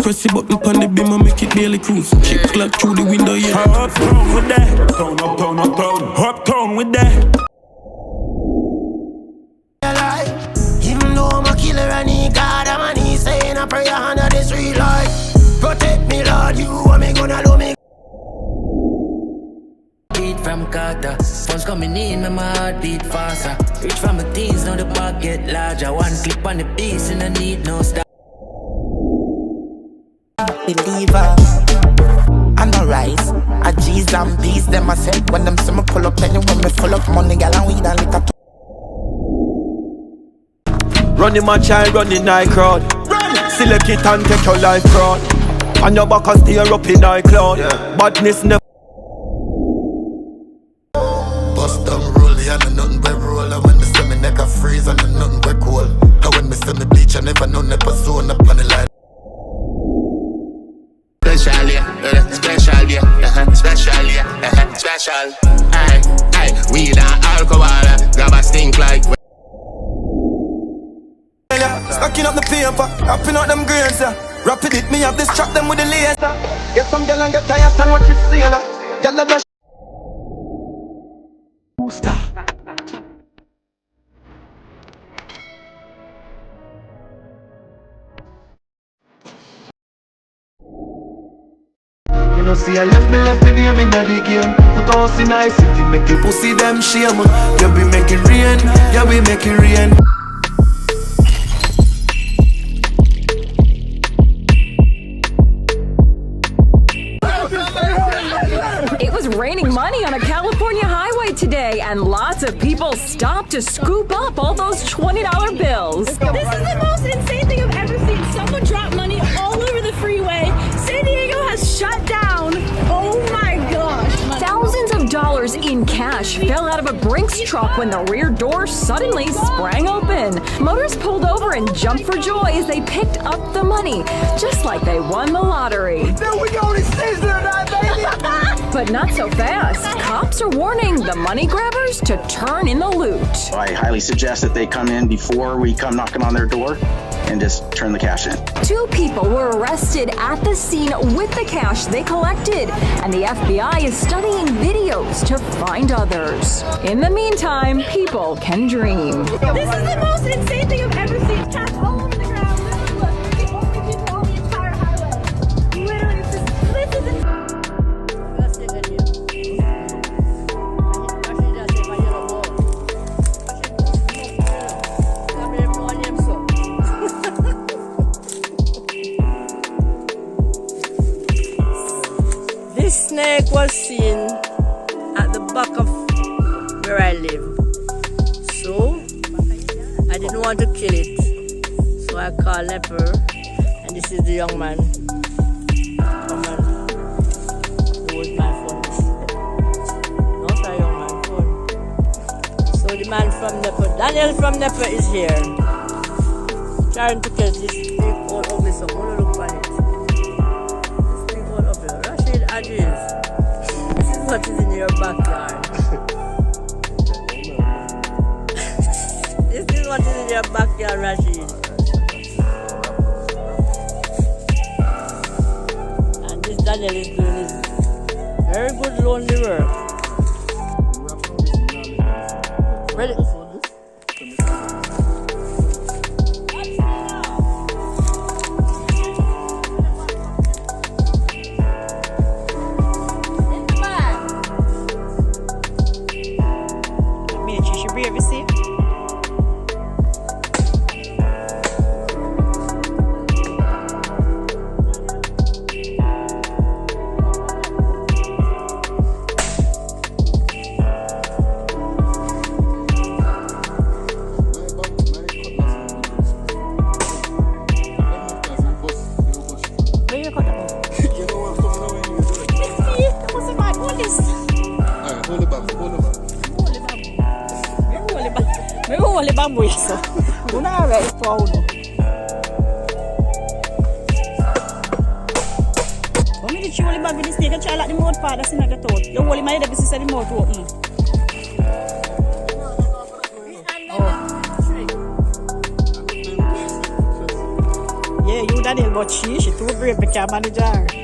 press the button on the beam and make it daily cruise. Chip clock through the window, yeah. Uptown with that. Uptown with that. Even though I'm a killer and he God, I'm a knee saying a prayer under the street light. Protect me, Lord, you and me gonna love me. Beat from Kartel, funds coming in, my heart beat faster. Reach from the teens, now the bag get larger. One clip on the beast and I need no stop. Believer, I no rise. I JEEZUM bees them I said when them see me pull up, and when me full up money, gal and weed and liquor. Running my child, running night crowd. Select it and take your life crowd. And your back and steer up in night cloud. Badness never. Bust down roll, yeah, no nothing but roll. And when me see me neck a freeze and no nothing but cold. And when me see me bleach, I never know never zone up on the line. Special, yeah, special, yeah, special, yeah, special. Aye, weed and alcohol, grab a stink like. Stacking up the paper, wrapping out them grains, rapid it, me have this trap them with the laser. Get some girl and get tired and watch it sailor. Girl a dash. You know see I left the name in the game. Put us in nice city, make you pussy them shame. You be making rain, you be making rain. It was raining money on a California highway today, and lots of people stopped to scoop up all those $20 bills. This is the most insane thing I've ever seen. Someone dropped money all over the freeway. San Diego has shut down. Oh my gosh. Thousands of dollars in cash fell out of a Brinks truck when the rear door suddenly sprang open. Motorists pulled over and jumped for joy as they picked up the money, just like they won the lottery. Then we go to Caesar that, baby! But not so fast. Cops are warning the money grabbers to turn in the loot. I highly suggest that they come in before we come knocking on their door and just turn the cash in. 2 people were arrested at the scene with the cash they collected, and the FBI is studying videos to find others. In the meantime, people can dream. This is the most insane thing I've ever seen. Cash all over the ground. Look, the only people on the entire highway. Literally, this is insane. This snake was seen at the back of where I live, so I didn't want to kill it, so I called leper, and this is the young man who was my phone. Not a young man phone. So the man from Leper, Daniel from Leper, is here, trying to catch this big old ugly son. I want to look for it. This is what is in your backyard. This is what is in your backyard, Rashid. And this Daniel is doing his very good lonely work. Ready? Una vez por uno. Come did you only bag with this snake and try like the mouth part that's in the throat? You only made the sister the mouth open. Yeah, you Daniel, but she too brave, we can't manage her.